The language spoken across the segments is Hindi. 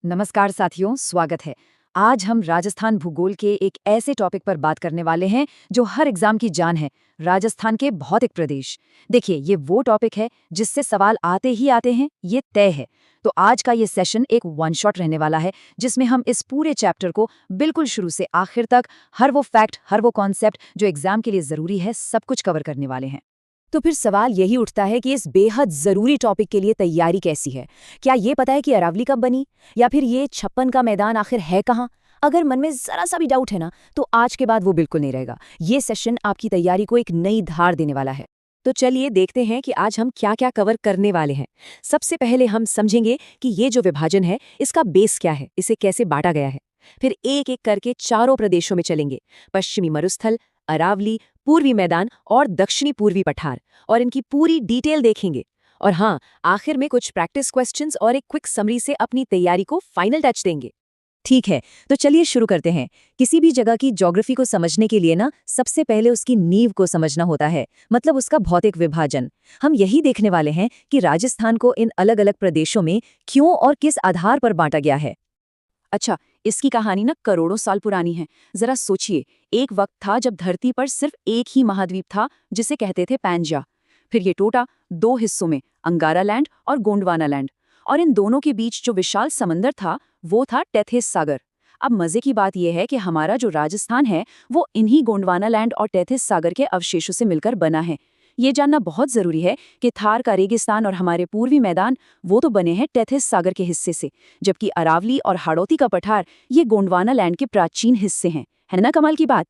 नमस्कार साथियों, स्वागत है। आज हम राजस्थान भूगोल के एक ऐसे टॉपिक पर बात करने वाले हैं जो हर एग्जाम की जान है, राजस्थान के भौतिक प्रदेश। देखिए, ये वो टॉपिक है जिससे सवाल आते ही आते हैं, ये तय है। तो आज का ये सेशन एक वन शॉट रहने वाला है, जिसमें हम इस पूरे चैप्टर को बिल्कुल शुरू से आखिर तक हर वो फैक्ट, हर वो कॉन्सेप्ट जो एग्जाम के लिए जरूरी है, सब कुछ कवर करने वाले हैं। तो फिर सवाल यही उठता है कि इस बेहद जरूरी टॉपिक के लिए तैयारी कैसी है। क्या ये पता है कि अरावली कब बनी, या फिर ये 56 का मैदान आखिर है कहाँ? अगर मन में जरा सा भी डाउट है ना, तो आज के बाद वो बिल्कुल नहीं रहेगा। ये सेशन आपकी तैयारी को एक नई धार देने वाला है। तो चलिए देखते हैं कि आज हम क्या क्या कवर करने वाले हैं। सबसे पहले हम समझेंगे कि ये जो विभाजन है, इसका बेस क्या है, इसे कैसे बांटा गया है। फिर एक एक करके चारों प्रदेशों में चलेंगे: पश्चिमी मरुस्थल, अरावली, पूर्वी मैदान और दक्षिणी पूर्वी पठार, और इनकी पूरी डिटेल देखेंगे। और हाँ, आखिर में कुछ प्रैक्टिस क्वेश्चंस और एक क्विक समरी से अपनी तैयारी को फाइनल टच देंगे। ठीक है, तो चलिए शुरू करते हैं। किसी भी जगह की ज्योग्राफी को समझने के लिए ना, सबसे पहले उसकी नींव को समझना होता है, मतलब उसका भौतिक विभाजन। हम यही देखने वाले हैं कि राजस्थान को इन अलग अलग प्रदेशों में क्यों और किस आधार पर बांटा गया है। अच्छा, इसकी कहानी ना करोड़ों साल पुरानी है। जरा सोचिए, एक वक्त था जब धरती पर सिर्फ एक ही महाद्वीप था, जिसे कहते थे पैंजिया। फिर ये टूटा दो हिस्सों में, अंगारा लैंड और गोंडवाना लैंड। और इन दोनों के बीच जो विशाल समंदर था, वो था टेथिस सागर। अब मजे की बात यह है कि हमारा जो राजस्थान है, वो इन्हीं गोंडवाना लैंड और टेथिस सागर के अवशेषों से मिलकर बना है। ये जानना बहुत जरूरी है कि थार का रेगिस्तान और हमारे पूर्वी मैदान, वो तो बने हैं टेथिस सागर के हिस्से से, जबकि अरावली और हाड़ौती का पठार ये गोंडवाना लैंड के प्राचीन हिस्से हैं। है ना कमाल की बात?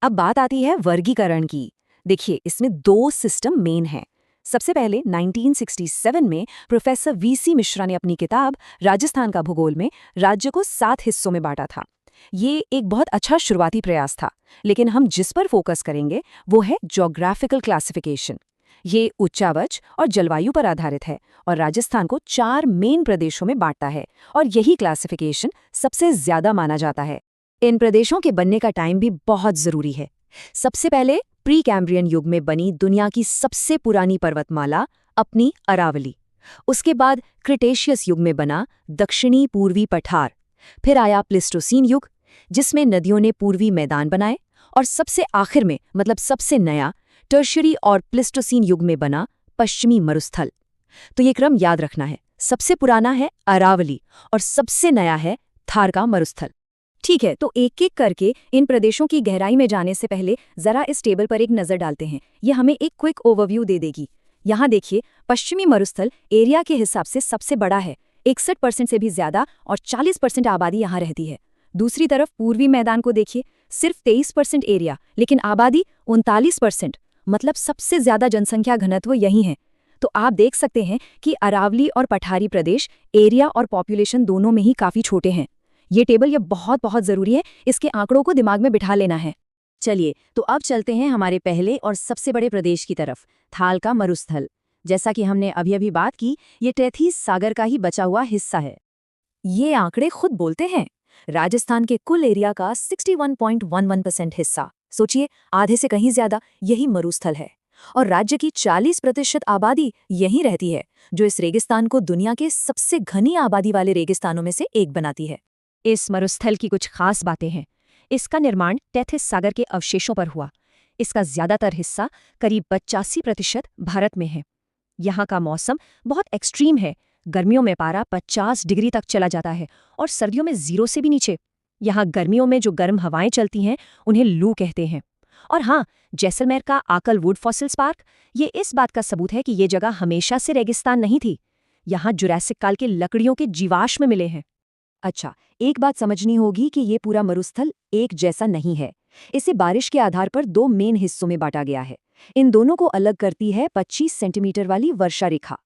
अब बात आती है वर्गीकरण की। देखिए, इसमें दो सिस्टम मेन हैं। सबसे पहले 1967 में प्रोफेसर वीसी मिश्रा ने अपनी किताब राजस्थान का भूगोल में राज्य को 7 हिस्सों में बांटा था। ये एक बहुत अच्छा शुरुआती प्रयास था, लेकिन हम जिस पर फोकस करेंगे वो है ज्योग्राफिकल क्लासिफिकेशन। ये उच्चावच और जलवायु पर आधारित है और राजस्थान को 4 मेन प्रदेशों में बांटता है, और यही क्लासिफिकेशन सबसे ज्यादा माना जाता है। इन प्रदेशों के बनने का टाइम भी बहुत जरूरी है। सबसे पहले प्री कैम्ब्रियन युग में बनी दुनिया की सबसे पुरानी पर्वतमाला, अपनी अरावली। उसके बाद क्रिटेशियस युग में बना दक्षिणी पूर्वी पठार। फिर आया प्लिस्टोसीन युग, जिसमें नदियों ने पूर्वी मैदान बनाए। और सबसे आखिर में, मतलब सबसे नया, टर्शियरी और प्लिस्टोसीन युग में बना पश्चिमी मरुस्थल। तो ये क्रम याद रखना है: सबसे पुराना है अरावली और सबसे नया है थार का मरुस्थल। ठीक है, तो एक एक करके इन प्रदेशों की गहराई में जाने से पहले जरा इस टेबल पर एक नजर डालते हैं। ये हमें एक क्विक ओवरव्यू दे देगी। यहाँ देखिए, पश्चिमी मरुस्थल एरिया के हिसाब से सबसे बड़ा है, 61% से भी ज्यादा, और 40% आबादी यहाँ रहती है। दूसरी तरफ पूर्वी मैदान को देखिए, सिर्फ 23% एरिया, लेकिन आबादी 39%, मतलब सबसे ज्यादा जनसंख्या घनत्व यही है। तो आप देख सकते हैं कि अरावली और पठारी प्रदेश एरिया और पॉपुलेशन दोनों में ही काफी छोटे हैं। ये टेबल ये बहुत बहुत जरूरी है, इसके आंकड़ों को दिमाग में बिठा लेना है। चलिए, तो अब चलते हैं हमारे पहले और सबसे बड़े प्रदेश की तरफ, थाल का मरुस्थल। जैसा कि हमने अभी अभी बात की, ये टेथिस सागर का ही बचा हुआ हिस्सा है। ये आंकड़े खुद बोलते हैं। राजस्थान के कुल एरिया का 61.11% हिस्सा, सोचिए, आधे से कहीं ज्यादा यही मरुस्थल है। और राज्य की 40% आबादी यहीं रहती है, जो इस रेगिस्तान को दुनिया के सबसे घनी आबादी वाले रेगिस्तानों में से एक बनाती है। इस मरुस्थल की कुछ खास बातें हैं। इसका निर्माण टेथिस सागर के अवशेषों पर हुआ। इसका ज्यादातर हिस्सा, करीब 85%, भारत में है। यहाँ का मौसम बहुत एक्सट्रीम है। गर्मियों में पारा 50 डिग्री तक चला जाता है और सर्दियों में 0 से भी नीचे। यहाँ गर्मियों में जो गर्म हवाएं चलती हैं, उन्हें लू कहते हैं। और हाँ, जैसलमेर का आकल वुड फॉसिल्स पार्क, ये इस बात का सबूत है कि ये जगह हमेशा से रेगिस्तान नहीं थी। यहाँ जुरासिक काल के लकड़ियों के जीवाश्म मिले हैं। अच्छा, एक बात समझनी होगी कि ये पूरा मरुस्थल एक जैसा नहीं है। इसे बारिश के आधार पर 2 मेन हिस्सों में बांटा गया है। इन दोनों को अलग करती है 25 सेंटीमीटर वाली वर्षा रेखा।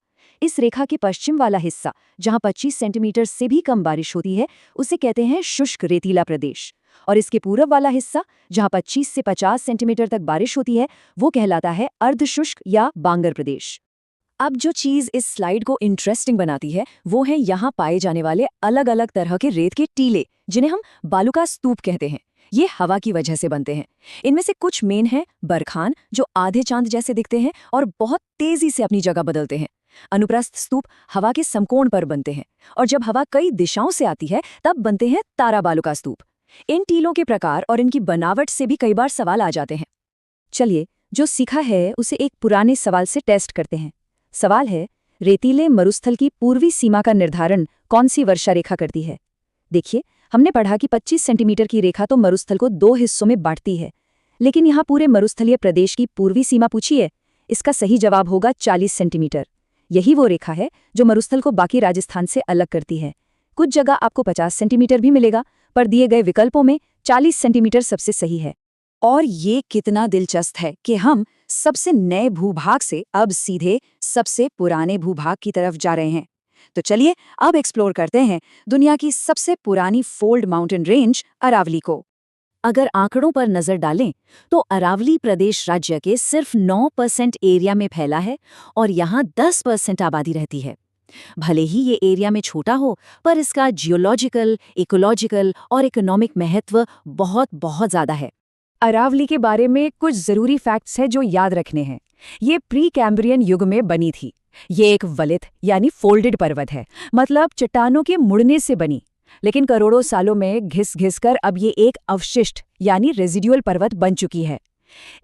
इस रेखा के पश्चिम वाला हिस्सा, जहां 25 सेंटीमीटर से भी कम बारिश होती है, उसे कहते हैं शुष्क रेतीला प्रदेश। और इसके पूरब वाला हिस्सा, जहां 25 से 50 सेंटीमीटर तक बारिश होती है, वो कहलाता है अर्धशुष्क या बांगर प्रदेश। अब जो चीज इस स्लाइड को इंटरेस्टिंग बनाती है, वो है यहाँ पाए जाने वाले अलग अलग तरह के रेत के टीले, जिन्हें हम बालू का स्तूप कहते हैं। ये हवा की वजह से बनते हैं। इनमें से कुछ मेन हैं बरखान, जो आधे चांद जैसे दिखते हैं और बहुत तेजी से अपनी जगह बदलते हैं। अनुप्रस्थ स्तूप हवा के समकोण पर बनते हैं, और जब हवा कई दिशाओं से आती है तब बनते हैं ताराबालुका स्तूप। इन टीलों के प्रकार और इनकी बनावट से भी कई बार सवाल आ जाते हैं। चलिए, जो सीखा है उसे एक पुराने सवाल से टेस्ट करते हैं। सवाल है, रेतीले मरुस्थल की पूर्वी सीमा का निर्धारण कौन सी वर्षा रेखा करती है? देखिए, हमने पढ़ा कि 25 सेंटीमीटर की रेखा तो मरुस्थल को 2 हिस्सों में बांटती है, लेकिन यहाँ पूरे मरुस्थलीय प्रदेश की पूर्वी सीमा पूछी है। इसका सही जवाब होगा 40 सेंटीमीटर। यही वो रेखा है जो मरुस्थल को बाकी राजस्थान से अलग करती है। कुछ जगह आपको 50 सेंटीमीटर भी मिलेगा, पर दिए गए विकल्पों में 40 सेंटीमीटर सबसे सही है। और ये कितना दिलचस्प है कि हम सबसे नए भूभाग से अब सीधे सबसे पुराने भूभाग की तरफ जा रहे हैं। तो चलिए अब एक्सप्लोर करते हैं दुनिया की सबसे पुरानी फोल्ड माउंटेन रेंज अरावली को। अगर आंकड़ों पर नजर डालें तो अरावली प्रदेश राज्य के सिर्फ 9% एरिया में फैला है और यहाँ 10% आबादी रहती है। भले ही ये एरिया में छोटा हो, पर इसका जियोलॉजिकल, इकोलॉजिकल और इकोनॉमिक महत्व बहुत बहुत ज्यादा है। अरावली के बारे में कुछ जरूरी फैक्ट्स हैं जो याद रखने हैं। ये प्री कैम्ब्रियन युग में बनी थी। ये एक वलित यानी फोल्डेड पर्वत है, मतलब चट्टानों के मुड़ने से बनी, लेकिन करोड़ों सालों में घिस घिस कर अब ये एक अवशिष्ट यानी रेजिडुअल पर्वत बन चुकी है।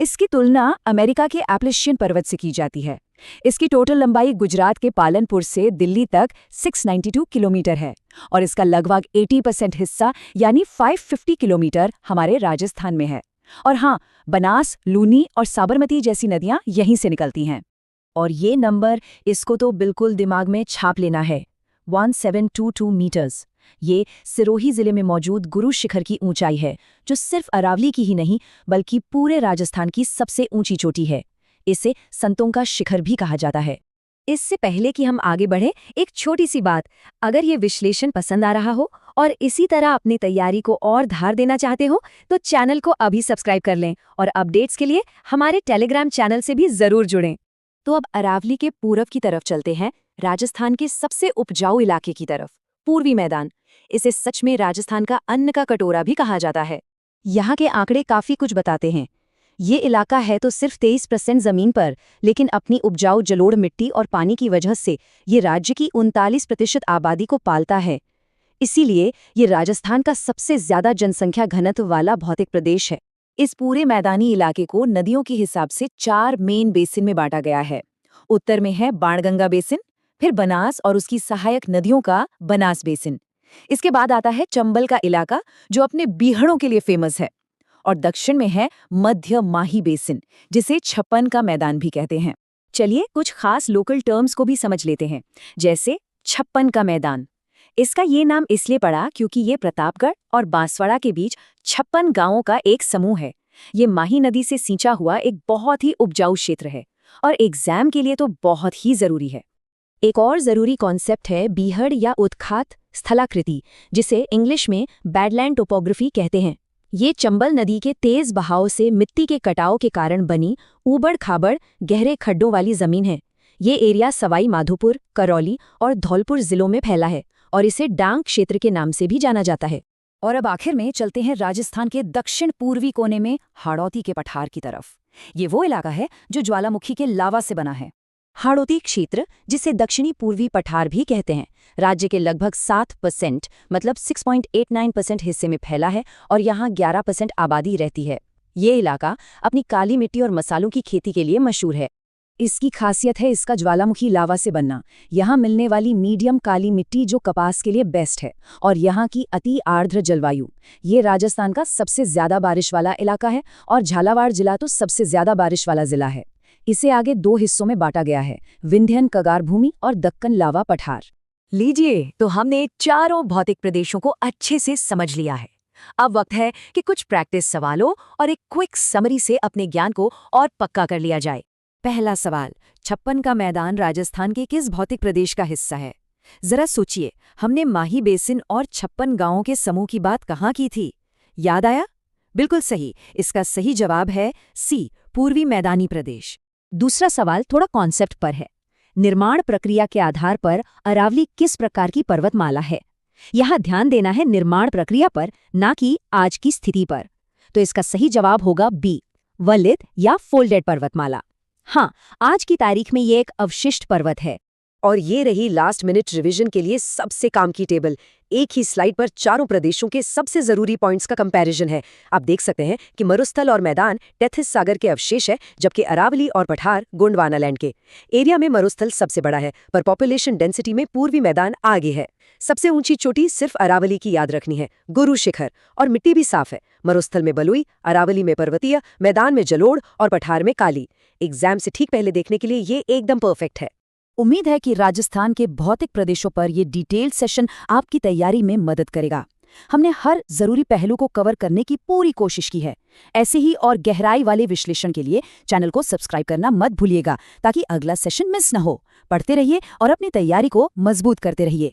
इसकी तुलना अमेरिका के एप्लेशियन पर्वत से की जाती है। इसकी टोटल लंबाई गुजरात के पालनपुर से दिल्ली तक 692 किलोमीटर है और इसका लगभग 80% हिस्सा यानी 550 किलोमीटर हमारे राजस्थान में है। और हाँ, बनास, लूनी और साबरमती जैसी नदियां यहीं से निकलती हैं। और ये नंबर, इसको तो बिल्कुल दिमाग में छाप लेना है, 1722 मीटर्स। ये सिरोही जिले में मौजूद गुरु शिखर की ऊंचाई है, जो सिर्फ अरावली की ही नहीं बल्कि पूरे राजस्थान की सबसे ऊंची चोटी है। इसे संतों का शिखर भी कहा जाता है। इससे पहले कि हम आगे बढ़े, एक छोटी सी बात, अगर ये विश्लेषण पसंद आ रहा हो और इसी तरह अपनी तैयारी को और धार देना चाहते हो तो चैनल को अभी सब्सक्राइब कर लें और अपडेट्स के लिए हमारे टेलीग्राम चैनल से भी जरूर जुड़ें। तो अब अरावली के पूरब की तरफ चलते हैं, राजस्थान के सबसे उपजाऊ इलाके की तरफ, पूर्वी मैदान। इसे सच में राजस्थान का अन्न का कटोरा भी कहा जाता है। यहाँ के आंकड़े काफी कुछ बताते हैं। ये इलाका है तो सिर्फ 23% जमीन पर, लेकिन अपनी उपजाऊ जलोढ़ मिट्टी और पानी की वजह से ये राज्य की 39% आबादी को पालता है। इसीलिए ये राजस्थान का सबसे ज्यादा जनसंख्या घनत्व वाला भौतिक प्रदेश है। इस पूरे मैदानी इलाके को नदियों के हिसाब से 4 मेन बेसिन में बांटा गया है। उत्तर में है बाणगंगा बेसिन, फिर बनास और उसकी सहायक नदियों का बनास बेसिन। इसके बाद आता है चंबल का इलाका, जो अपने बीहड़ों के लिए फेमस है। और दक्षिण में है मध्य माही बेसिन, जिसे छप्पन का मैदान भी कहते हैं। चलिए कुछ खास लोकल टर्म्स को भी समझ लेते हैं, जैसे छप्पन का मैदान। इसका ये नाम इसलिए पड़ा क्योंकि ये प्रतापगढ़ और बांसवाड़ा के बीच 56 गांवों का एक समूह है। ये माही नदी से सींचा हुआ एक बहुत ही उपजाऊ क्षेत्र है और एग्जाम के लिए तो बहुत ही जरूरी है। एक और जरूरी कॉन्सेप्ट है बीहड़ या उत्खात स्थलाकृति, जिसे इंग्लिश में बैडलैंड टोपोग्राफी कहते हैं। ये चंबल नदी के तेज बहाव से मिट्टी के कटाव के कारण बनी ऊबड़ खाबड़ गहरे खड्डों वाली जमीन है। ये एरिया सवाई माधोपुर, करौली और धौलपुर जिलों में फैला है और इसे डांग क्षेत्र के नाम से भी जाना जाता है। और अब आखिर में चलते हैं राजस्थान के दक्षिण पूर्वी कोने में हाड़ौती के पठार की तरफ। ये वो इलाका है जो ज्वालामुखी के लावा से बना है। हाड़ौती क्षेत्र, जिसे दक्षिणी पूर्वी पठार भी कहते हैं, राज्य के लगभग 7% मतलब 6.89% हिस्से में फैला है और यहाँ 11% आबादी रहती है। ये इलाका अपनी काली मिट्टी और मसालों की खेती के लिए मशहूर है। इसकी खासियत है इसका ज्वालामुखी लावा से बनना। यहाँ मिलने वाली मीडियम काली मिट्टी जो कपास के लिए बेस्ट है, और यहाँ की अति आर्द्र जलवायु। ये राजस्थान का सबसे ज्यादा बारिश वाला इलाका है और झालावाड़ जिला तो सबसे ज्यादा बारिश वाला जिला है। इसे आगे 2 हिस्सों में बांटा गया है, विंध्यन कगार भूमि और दक्कन लावा पठार। लीजिए, तो हमने चारों भौतिक प्रदेशों को अच्छे से समझ लिया है। अब वक्त है कि कुछ प्रैक्टिस सवालों और एक क्विक समरी से अपने ज्ञान को और पक्का कर लिया जाए। पहला सवाल, छप्पन का मैदान राजस्थान के किस भौतिक प्रदेश का हिस्सा है? जरा सोचिए, हमने माही बेसिन और 56 गांवों के समूह की बात कहाँ की थी? याद आया? बिल्कुल सही। इसका सही जवाब है सी, पूर्वी मैदानी प्रदेश। दूसरा सवाल थोड़ा कॉन्सेप्ट पर है। निर्माण प्रक्रिया के आधार पर अरावली किस प्रकार की पर्वतमाला है? यहाँ ध्यान देना है निर्माण प्रक्रिया पर, ना कि आज की स्थिति पर। तो इसका सही जवाब होगा बी, वलित या फोल्डेड पर्वतमाला। हाँ, आज की तारीख में ये एक अवशिष्ट पर्वत है। और ये रही लास्ट मिनट रिवीजन के लिए सबसे काम की टेबल। एक ही स्लाइड पर चारों प्रदेशों के सबसे जरूरी पॉइंट्स का कंपैरिजन है। आप देख सकते हैं कि मरुस्थल और मैदान टेथिस सागर के अवशेष है, जबकि अरावली और पठार गोंडवानालैंड के। एरिया में मरुस्थल सबसे बड़ा है, पर पॉपुलेशन डेंसिटी में पूर्वी मैदान आगे है। सबसे ऊंची चोटी सिर्फ अरावली की याद रखनी है, गुरु शिखर, और मिट्टी भी साफ है। मरुस्थल में बलुई, अरावली में पर्वतीय, मैदान में जलोढ़ और पठार में काली। एग्जाम से ठीक पहले देखने के लिए ये एकदम परफेक्ट है। उम्मीद है कि राजस्थान के भौतिक प्रदेशों पर ये डिटेल्ड सेशन आपकी तैयारी में मदद करेगा। हमने हर जरूरी पहलू को कवर करने की पूरी कोशिश की है। ऐसे ही और गहराई वाले विश्लेषण के लिए चैनल को सब्सक्राइब करना मत भूलिएगा, ताकि अगला सेशन मिस न हो। पढ़ते रहिए और अपनी तैयारी को मजबूत करते रहिए।